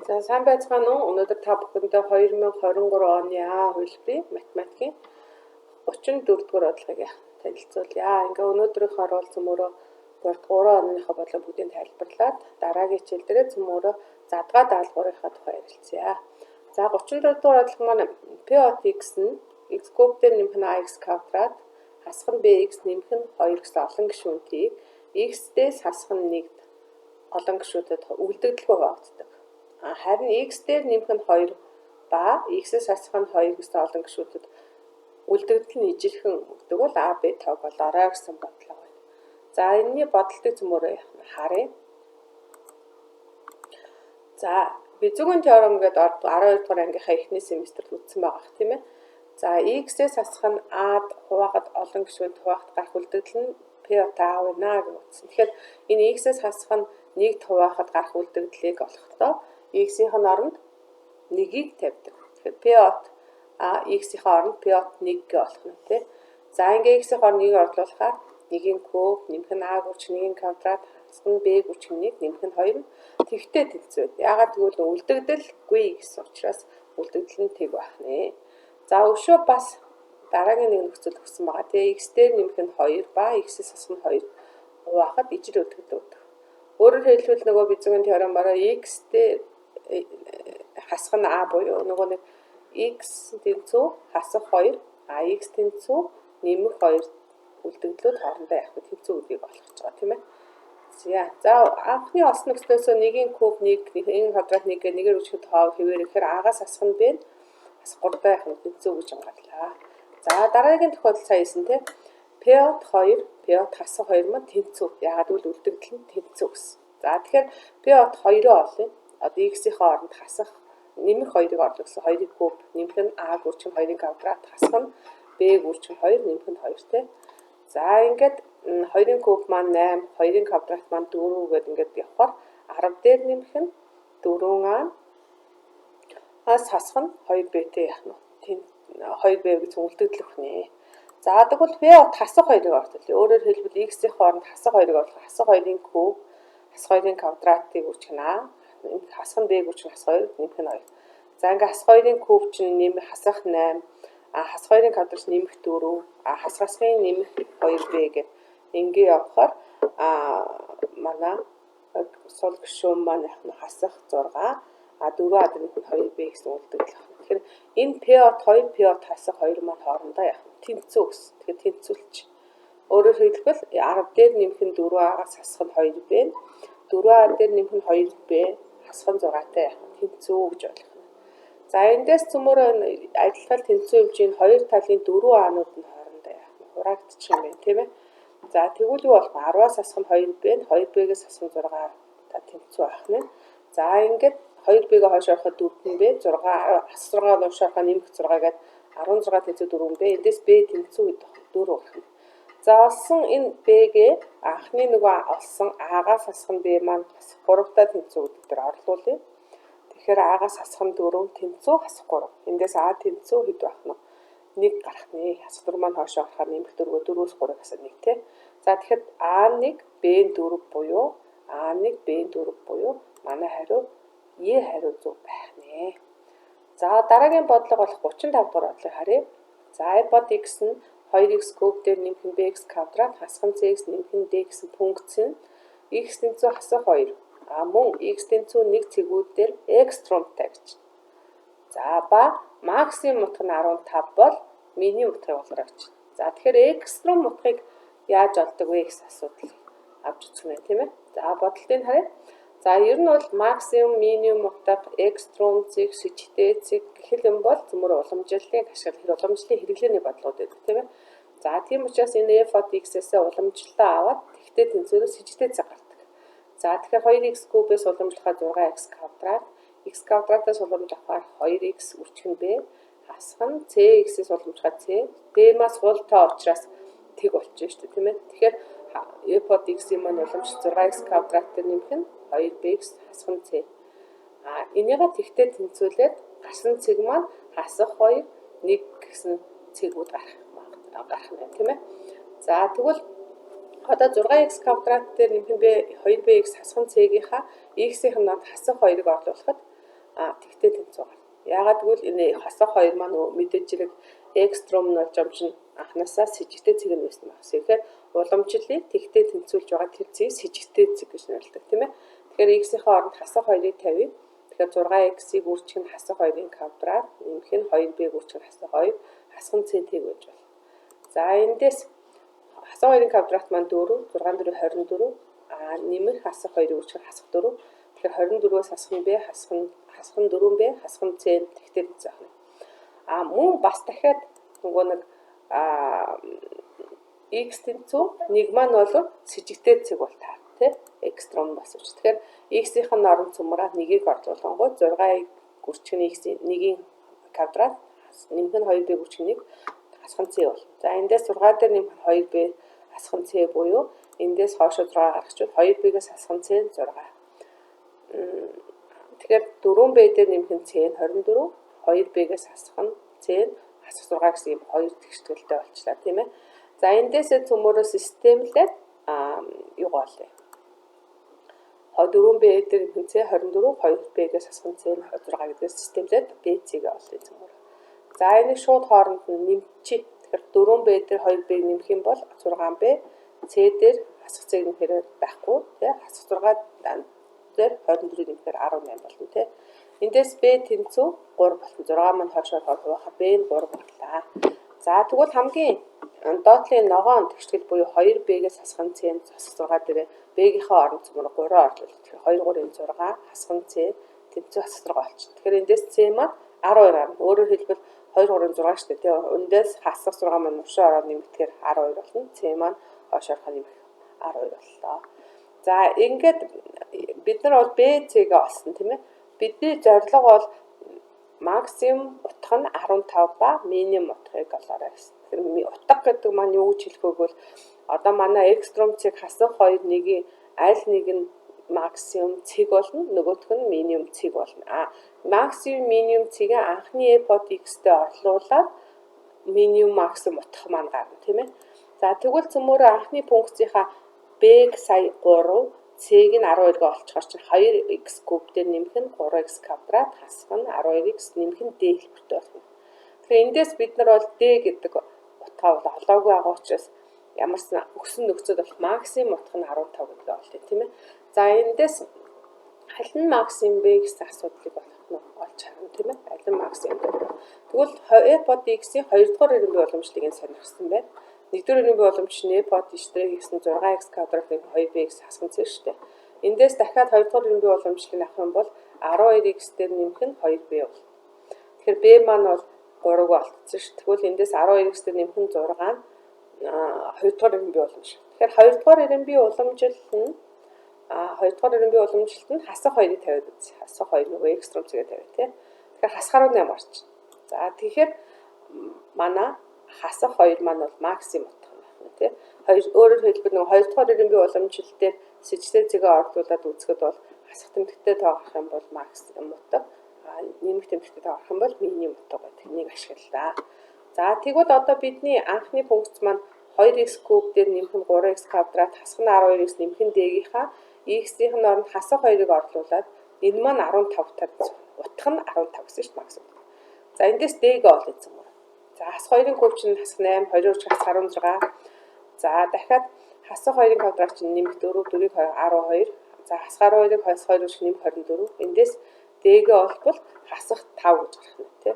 За сайн байцгаана уу? Өнөөдөр та бүхэндээ 2023 оны А хөлбөрийн математикийн 34 дугаар бодлогыг танилцуулъя. Ингээ өнөөдрийнхөө бол цөмөрөө 3 оныхоо бодлого бүгдийг тайлбарлаад дараагийн хичээл дээр цөмөрөө задгаа даалгаврынхаа тухай ярилцъя. За 34 дугаар бодлого маань P от X нь X куб дээр нэмэх нь AX квадрат хасах нь BX нэмэх нь 2 гэсэн олон гишүүнтийг X-дээс хасах нь 1 олон гишүүдэд үлдэгдэлгүй хуваагддаг. Харин X дээр нэмэх нь 2 ба X-с хасах нь 2 гэсэн олон гишүүдэд үлдэгдэл нь ижирхэн өгдөг бол А, Б тоглоорой гэсэн бодлого байна. За энэний бодлогыг цөмөрөө харъя. За Безүгийн теорем гэдэг 12 дугаар ангийнхаа эхний семестрт үзсэн байгаа тийм ээ. За X-с хасах нь А-д хуваахад олон гишүүнд хуваахад гарах үлдэгдэл нь P от А байна гэж үзсэн. Тэгэхээр энэ X-с хасах нь 1-д хуваахад гарах үлдэгдлийг олохдоо X-ийн оронд 1-ийг тавьдаг. Тэгэхээр P от X-ийн оронд P от 1 гэж болох нь тий. За ингээ X-ийн оронд 1-ийг орлуулахаар 1-ийн куб нэмэх нь А гүрч 1-ийн квадрат хасах нь Б гүрч 1 нэмэх нь 2 тэгтээ тэнцвэр. Яагаад гэвэл үлдэгдэлгүй гэсэн учраас үлдэгдэл нь тэг байх нэ. За өшөө бас дараагийн нэг нөхцөл өгсөн байгаа. Тэгээ X дээр нэмэх нь 2 ба X-с хасах нь 2 хуваахад ижил үлдэгдэл өгдөг. Өөрөөр хэлбэл нөгөө Безүгийн теоремаараа X дээр хасах нь А буюу нөгөө нэг X тэнцүү хасах 2 X тэнцүү нэмэх 2 үлдэгдлүүд хоорондоо яг тэнцүү гэдгийг олгож байгаа тийм ээ. За анхны олсон нөхцлөөс 1-ийн куб 1 1-ийн квадрат 1 гээ нэгээр үчихэд хоов хэвээр ихээр агаас хасах нь Б бас 3 байх нь тэнцүү гэж ангарлаа. За дараагийн тохиолдол сая хэлсэн тийм P от 2 P от хасах 2 маань тэнцүү. Яагаад гэвэл үлдэгдэл нь тэнцүү гэсэн. За тэгэхээр P от 2-оо олъё. Одоо X-ийн оронд хасах нэмэх 2-ыг орлоо гэсэн 2-ийн куб нэмэх нь А гүрч 2-ийн квадрат хасах нь Б гүрч 2 нэмэх нь 2 тий. За ингээд 2-ийн куб маань 8, 2-ийн квадрат маань 4 гэдэг ингээд явахаар 10 дээр нэмэх нь 4А ас хасах нь 2Б-тэй яах нь 2Б гэж үлдэгдэл өгнө. За тэгвэл P от хасах 2-ыг орлуулъя. Өөрөөр хэлбэл X-ийн оронд хасах 2-ыг орлох. Хасах 2-ийн куб хасах 2-ийн квадратыг үүсгэх нь А хасах нь Б гүрч хасах 2 нэмэх нь 2. За ингээ хасах 2-ийн куб чинь нэмэх хасах 8 хасах 2-ийн квадрат нэмэх 4 хасахын нэмэх 2Б гэдэг ингээ явахаар манай сул гишүүн маань хасах 6 4 нэмэх 2Б гэсэн үлдэгдэл байна. Тэгэхээр энэ P от 2 P от хасах 2 маань хоорондоо яг тэнцүү гэсэн. Тэгэхээр тэнцүүлч. Өөрөөр хэлбэл 10 дээр нэмэх нь 4А-гаас хасах нь 2Б 4А дээр нэмэх нь 2Б хасах нь 6-тай яг тэнцүү гэж ойлгох нь. За эндээс цөмөрөө адилхан тэнцүү хэмжээний хоёр талын 4А-нууд нь хоорондоо яг хураагдчих юм байна тийм ээ. За тэгвэл юу болох вэ? 10-аас хасах нь 2Б 2Б-гээс хасах нь 6 та тэнцүү байх нь. За ингээд 2Б-гээ хойш ороход 4Б 6 6 доош ороход нэмэх 6 гэдэг 16 тэнцүү 4Б эндээс Б тэнцүү гэдэг 4 болох нь. За олсон энэ Б-гээ анхны нөгөө олсон А-гаас хасах нь Б маань бас 3-та тэнцүү гэдэг дээр орлуулъя. Тэгэхээр А-гаас хасах нь 4 тэнцүү хасах 3. Эндээс А тэнцүү хэд байх нь 1 гарах нэ. Хасах 4 маань хойш орохоор нэмэх 4-өө 4-өөс 3 гэсэн 1 тий. За тэгэхээр А1 Б4 буюу А1 Б4 буюу манай хариу Е хариу зөв байх нэ. За дараагийн бодлого болох 35 дугаар бодлогыг харъя. За I бод X нь 2X куб дээр нэмэх нь BX квадрат хасах нь CX нэмэх нь D гэсэн функц нь X тэнцүү хасах 2 мөн X тэнцүү 1 цэгүүд дээр экстромтай гэж. За ба максимум утга нь 15 бол минимум утгыг олгорой гэж. За тэгэхээр экстрем утгыг яаж олдог вэ гэсэн асуудал авч үзэх юм тийм ээ. За бодлогыг харъя. За ер нь бол максимум минимум утга экстрем зэг сэжтэй зэг гэх юм бол цөмөр уламжлалын ашиглах уламжлалын хэрэглээний бодлогод байдаг тийм ээ. За тийм учраас энэ F от X-ээс уламжлалаа аваад тэгтээ тэнцвэрээс сэжтэй цаг гардаг. За тэгэхээр 2X кубээс уламжлахаар 6X квадрат X квадратаас уламжлахаар 2X үрчгэн Б хасах нь CX-ээс уламжлахаар C Б-маас хуултаа учраас тэг болчих шүү дээ тийм ээ. Тэгэхээр F от X-ийн маань уламжлал 6X квадрат дээр нэмэх нь 2Bx хасах нь C. Энийгээ тэгтээ тэнцвүүлээд гарсан цэг маань хасах 2 1 гэсэн цэгүүд гарах нь тийм ээ. За тэгвэл одоо 6X квадрат дээр нэмэх нь 2Bx хасах нь C-гийнхаа X-ийн над хасах 2-ыг орлуулахад тэгтээ тэнцүү гарна. Яагаад гэвэл энэ хасах хоёр маань мэдээж зэрэг экстром нь болж чинь анханасаа с жигтэй цэг нь байсан байна. Тэгэхээр уламжлалыг тэгтээ тэнцүүлж байгаа тэр цэгийг с жигтэй цэг гэж нэрлэдэг тийм ээ. Тэгэхээр x-ийн оронд хасах 2-ыг тавья. Тэгэхээр 6x-ийг үржих нь хасах 2-ын квадрат, нэмэх нь 2b-г үржих нь хасах 2, хасах нь c-ийг байж болно. За эндээс хасах 2-ын квадрат маань 4, 6 4 24, нэмэх хасах 2-ыг үржих нь хасах 4. Тэгэхээр 24-өөс хасах нь b, хасах нь 4b, хасах нь c тэгтээ тэнцүү байна. Мөн бас дахиад нөгөө нэг x тэнцүү нэг маань бол с жигтэй цэг бол таа. Экстром босвч. Тэгэхээр x-ийн оронд цөмрөө 1-ийг орлуулгангууд 6-ыг үржих нь x-ийн 1-ийн квадрат, нэмэх нь 2b үржих нь 1, хасах нь c болно. За эндээс 6 дээр нэмэх нь 2b, хасах нь c буюу эндээс хоошоо 6 гаргачихвал 2b-гээс хасах нь c 6. Тэгэхээр 4b дээр нэмэх нь c нь 24, 2b-гээс хасах нь c нь хасах 6 гэсэн юм 2 тэгшгэлтэй болчлаа тийм ээ. За эндээсээ цөмөрөө системлээд юу гоолээ. 4b дээр нэмэх нь c 24, 2b-гээс хасах нь c нь 6 гэдгээс системлээд b-ийг олъё цөмөр. За энийг шууд хооронд нь нэмчихье. Тэгэхээр 4b дээр 2b нэмэх юм бол 6b, c дээр хасах c нь хэрэг байхгүй тий. Хасах 6 дээр 24-ийг нэмэхээр 18 болно тий. Эндээс b тэнцүү 3 болсон. 6 маань хоошоор хуваахаар b нь 3 боллаа. За тэгвэл хамгийн доотлын ногоон тэгшгэл буюу 2b-гээс хасах нь c нь хасах 6 дээр b-гийнхаа оронд цөмөр 3 орлуулах. Тэгэхээр 2 3 6 хасах нь c тэнцүү хасах 6 болчихно. Тэгэхээр эндээс c маань 12 гарна. Өөрөөр хэлбэл 2 3 6 шүү дээ тий. Эндээс хасах 6 маань уршаа ороод нэмэгдэхээр 12 болно. c маань хоошоорхоо нэмэх 12 боллоо. За ингээд бид нар бол b c-гээ олсон тийм ээ. Бидний зорилго бол максимум утга нь 15 ба минимум утгыг олоорой гэсэн. Тэгэхээр утга гэдэг маань юу гэж хэлэх вэ гэвэл одоо манай экстром цэг хасах 2 1-ийн аль нэг нь максимум цэг болно, нөгөөх нь минимум цэг болно. Максимум минимум цэгээ анхны e-pod x-тэй орлуулаад минимум максимум утга маань гарна тийм ээ. За тэгвэл цөмөөрөө анхны функцийнхаа b-г сая 3, c-г нь 12-г олцохоор чинь 2x куб дээр нэмэх нь 3x квадрат, хасах нь 12x нэмэх нь d хэлбэртэй болно. Тэгэхээр эндээс бид нар бол d гэдэг утгаа бол олоогүй байгаа учраас ямарсан өгсөн нөхцөл бол максимум утга нь 15 гэдгээ олъё тийм ээ. За эндээс аль нь максимум бэ гэсэн асуудлыг олж харна тийм ээ. Аль нь максимум бэ? Тэгвэл e-pod x-ийн 2 дугаар иргэн бий уламжлалыг нь сонирхсан байна. 1-р иргэн бий уламж нь e-pod x-тэй гэсэн 6x квадратын 2bx хасах нь шүү дээ. Эндээс дахиад 2 дугаар иргэн бий уламжлалыг авах юм бол 12x дээр нэмэх нь 2b болно. Тэгэхээр b маань бол 3-г олцсон шүү. Тэгвэл эндээс 12x дээр нэмэх нь 6 нь 2 дугаар иргэн бий уламж. Тэгэхээр 2 дугаар иргэн бий уламжлал нь 2 дугаар иргэн бий уламжлалт нь хасах 2-ыг тавиад үз. Хасах 2 нөгөө экстрем цэгээ тавиа тий. Тэгэхээр хасгаар 8 орчих. За тэгэхээр манай хасах 2 маань бол максимум утга байна тий. Өөрөөр хэлбэл нөгөө 2 дугаар иргэн бий уламжлал дээр сэжтэй цэгээ орлуулад үзэхэд бол хасах тэмдэгтээ тоогох юм бол максимум утга, нэмэх тэмдэгтээ тоогох юм бол минимум утга гэдэг нэг ашиглалаа. За тэгвэл одоо бидний анхны функц маань 2x куб дээр нэмэх нь 3x квадрат, хасах нь 12x нэмэх нь d-гийнхаа x-ийн оронд хасах 2-ыг орлуулад энэ маань 15 таг утга нь 15 гэсэн шүү дээ максимум. За эндээс d-г олъё гэсэн юм. За хасах 2-ын куб чинь хасах 8, 2-оор хасах 16. За дахиад хасах 2-ын квадрат чинь нэмэх 4, 4-ийг 12. За хасах 12-ыг хасах 2-оор нэмэх 24. Эндээс d-г олбол хасах 5 гэж гарах нь тий.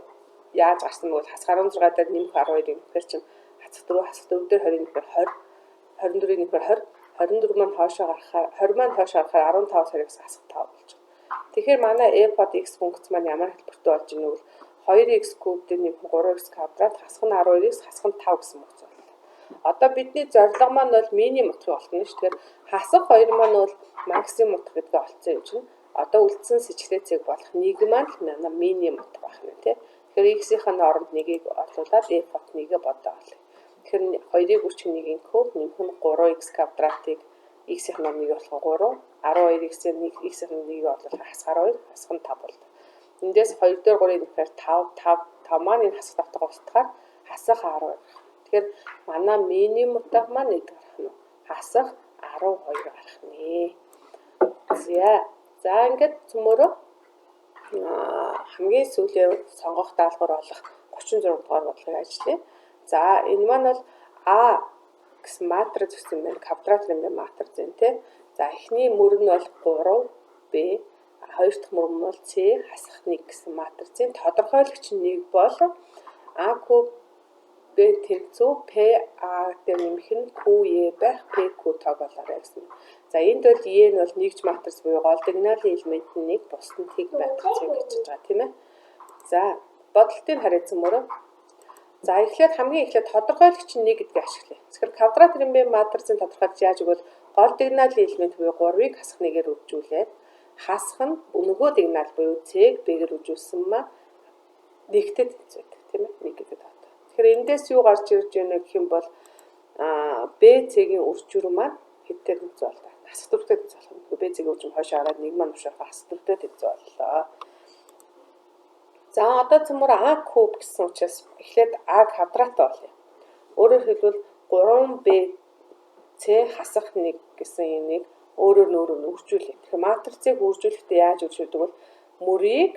Яаж гарсан бэ? Хасах 16 дээр нэмэх 12-ыг нэмэхээр чинь хасах 4 дээр 20 нэмэхээр 20, 24-ийг нэмэхээр 20, 24 маань хоошоо гарахаар 20 маань хоошоо гарахаар 15 саргаас хасах 5 болж байна. Тэгэхээр манай e-pod x функц маань ямар хэлбэртэй болж байна вэ? 2x куб дээр нэмэх 3x квадрат, хасах нь 12x, хасах нь 5 гэсэн функц байна. Одоо бидний зорилго маань бол минимум утгыг олно шүү. Тэгэхээр хасах 2 маань бол максимум утга гэдгээ олцсон юм чинь. Одоо үлдсэн сэжигтэй цэг болох нэг маань манай минимум утга байх нь тий. Тэгэхээр x-ийн оронд нэгийг орлуулад e-pod 1-ийг бодоо олъё. Тэгэхээр 2-ыг үржих 1-ийн куб нэмэх нь 3x квадратыг x-ийн нэг болох 3, 12x-ийн x-ийн нэгийг орлуулах хасах 12, хасах нь 5 болдог. Эндээс 2 дээр 3-ыг нэхээр 5 маань энэ хасах 5-тайгаа устгахаар хасах 12. Тэгэхээр манай минимум утга маань нэг гарах нь хасах 12 гарах нэ. За ингээд цөмөрөө хамгийн сүүлийн сонгох даалгавар болох 36 дугаар бодлогыг ажиллая. За энэ маань бол А гэсэн матриц гэсэн байна. Квадрат нэмэр матриц байна тий. За эхний мөр нь бол 3, Б, хоёр дахь мөр нь бол С хасах 1 гэсэн матрицын тодорхойлогч 1 бол А куб Б тэнцүү П А дээр нэмэх нь QE байх PQ тог болоорой гэсэн. За энд бол E нь бол нэгж матриц буюу гол дигнали элемент нь 1, бусд нь тэг матрицыг гэж байгаа тийм ээ. За бодлтын харьцан мөрөө. За хамгийн эхлээд тодорхойлогч 1 гэдгийг ашиглая. Тэгэхээр квадрат нэмэр матрицын тодорхойлогч яаж өгвөл гол дигнали элемент буюу 3-ыг хасах 1-ээр үржүүлээд хасах нь нөгөө дигнал буюу C-г B-гээр үржүүлсэн маа нэгтэд тэнцвэдэг тийм ээ. 1 гэдэг тоо. Тэгэхээр эндээс юу гарч ирж байна гэх юм бол BC-гийн үржүүр маань хэдтэй тэнцүү боллоо. Хасах дүртэй тэнцүү болох. BC-гийн үржим хойшоо хараад 1 маань уушрах хасах дүртэй тэнцүү боллоо. За одоо цөмөр А куб гэсэн учраас эхлээд А квадрат болъё. Өөрөөр хэлбэл 3B C хасах 1 гэсэн энийг өөрөөр нь үржүүлээ. Тэгэхээр матрицыг үржүүлэхдээ яаж үржүүлдэг бол мөрийг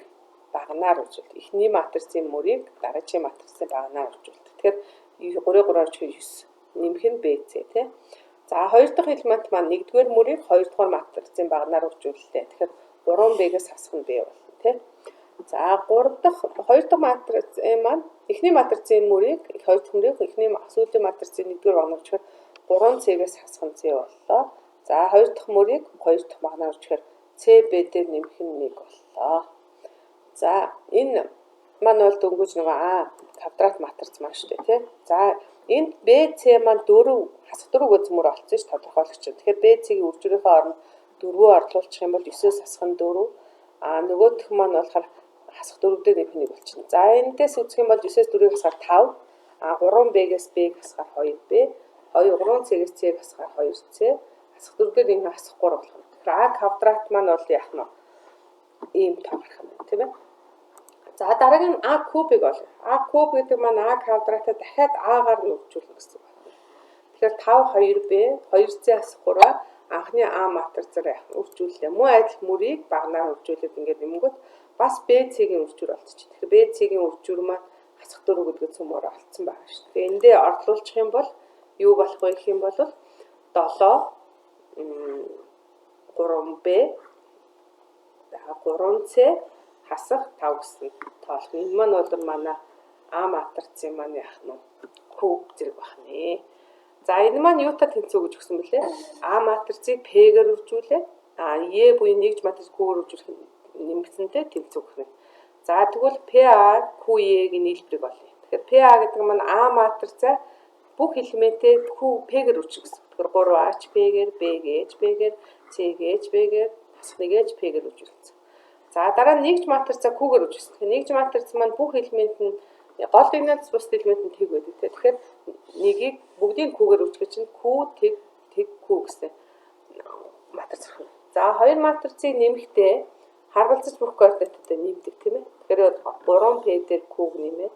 багнаар үржүүлдэг. Эхний матрицын мөрийг дараагийн матрицын багнаар үржүүлдэг. Тэгэхээр 3-3-аар 9 нэмэх нь BC тий. За хоёр дахь элемент маань нэгдүгээр мөрийг хоёр дахь матрицын багнаар үржүүллээ. Тэгэхээр 3B-гээс хасах нь B болно тий. За хоёр дахь матрицын маань эхний матрицын мөрийг хоёр дахь мөрийг эхний сүүлийн матрицын нэгдүгээр багнаар үржүүлэхээр 3C-гээс хасах нь C боллоо. За хоёр дахь мөрийг хоёр дахь багнаар үржүүлэхээр CB дээр нэмэх нь 1 боллоо. За энэ маань бол дөнгөж нөгөө А квадрат матриц маань шүү дээ тий. За энд BC маань 4 хасах 4 гэж мөр олцсон ш тодорхойлогч. Тэгэхээр BC-ийн үржүүрийнхээ оронд 4-өө орлуулчих юм бол 9-өөс хасах нь 4. Нөгөөх маань болохоор хасах 4 дээр нэмэх 1 болчихно. За эндээс үзэх юм бол 9-өөс 4-ийг хасахаар 5. 3B-гээс B-г хасахаар 2B. 3C-гээс C-г хасахаар 2C. Хасах 4 дээр нэмэх хасах 3 болох юм. Тэгэхээр А квадрат маань бол яах нь ийм тоо гарах юм тийм ээ. За дараагийн нь А кубыг олъё. А куб гэдэг маань А квадратаа дахиад А-гаар нь үржүүлнэ гэсэн үг байна. Тэгэхээр 5 2B 2C хасах 3 анхны А матрицаар үржүүллээ. Мөн адил мөрийг багнаар үржүүлээд ингээд нэмэнгүүт бас BC-гийн үржүүр олдчих. Тэгэхээр BC-гийн үржүүр маань хасах 4 гэдэг цөмөөр олцсон байгаа шүү дээ. Эндээ орлуулчих юм бол юу болох вэ гэх юм бол 7 3B 3C хасах 5 гэсэн тоолох. Энэ маань бол манай А матрицын маань яах нь куб зэрэг бахнэ. За энэ маань юутай тэнцүү гэж өгсөн бэлээ? А матрицыг P-гээр үржүүлээ. E буюу нэгж матрицыг Q-гээр үржүүлэх нэмэгдсэнтэй тэнцүү гэх юм. За тэгвэл PA QE-гийн нийлбэрийг олъё. Тэгэхээр PA гэдэг маань А матрицаа бүх элементээ P-гээр үржих гэсэн. Тэгэхээр 3H P-гээр, B-гээр, B-гээр, C-гээр, B-гээр, хасах 1-гээр P-гээр үржүүлсэн. За дараа нь нэгж матрицаа Q-гээр үржүүлсэн. Тэгэхээр нэгж матриц маань бүх элемент нь гол дигналс бус элемент нь тэг байдаг. Тэгэхээр нэгийг бүгдийг Q-гээр үржих чинь Q тэг Q гэсэн матриц байна. За хоёр матрицыг нэмэхдээ харгалзаж бүх координатуудаа нэмдэг тийм ээ. Тэгэхээр 3P дээр Q-г нэмээд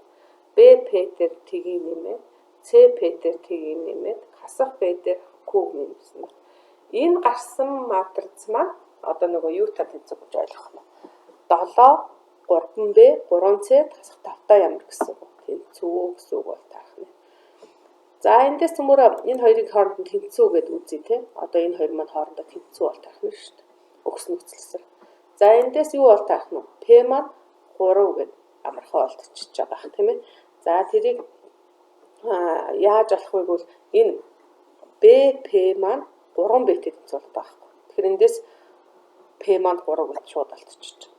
BP дээр T-ийг нэмээд CP дээр T-ийг нэмээд хасах B дээр Q-г нэмсэн. Энэ гарсан матриц маань одоо нөгөө юутай тэнцүү гэж ойлгох нь 7 3B 3C хасах 5-таа ямар гэсэн үг тэнцүү гэсэн үг бол таах нь. За эндээс цөмөр энэ хоёрын хооронд тэнцүү гэдэг үзье те. Одоо энэ хоёр маань хоорондоо тэнцүү бол таах нь шүү дээ. Өгс нөхцөлсөр. За эндээс юу бол таах нь? P маань 3 гэдэг амархан олдчихж байгаа тийм ээ. За тэрийг яаж олох вэ гэвэл энэ BP маань 3B-тэй тэнцүү бол байхгүй. Тэгэхээр эндээс P маань 3 гэж шууд олдчихж байгаа.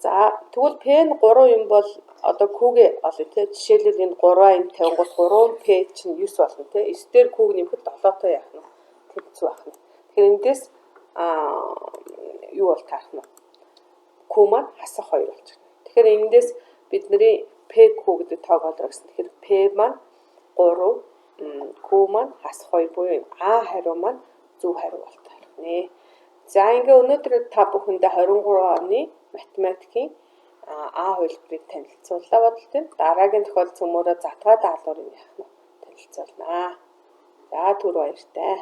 За тэгвэл P нь 3 юм бол одоо Q-гээ олё те. Жишээлбэл энэ 3 юм 50 3P чинь 9 болно те. 9 дээр Q-г нэмэхэд 7-той яах нь тэнцүү байх нь. Тэгэхээр эндээс юу бол таах нь? Q маань хасах 2 болж байна. Тэгэхээр эндээс бидний PQ гэдэг тоог олоо гэсэн. Тэгэхээр P маань 3 Q маань хасах 2 буюу А хариу маань зөв хариу болтой байна. За ингээ өнөөдөр та бүхэндээ 23 оны математикийн А хувилбарыг танилцууллаа бодлоо. Дараагийн тохиолдол цөмөөрөө затгаа даалгаврыг яах нь танилцуулнаа. За түр баяртай.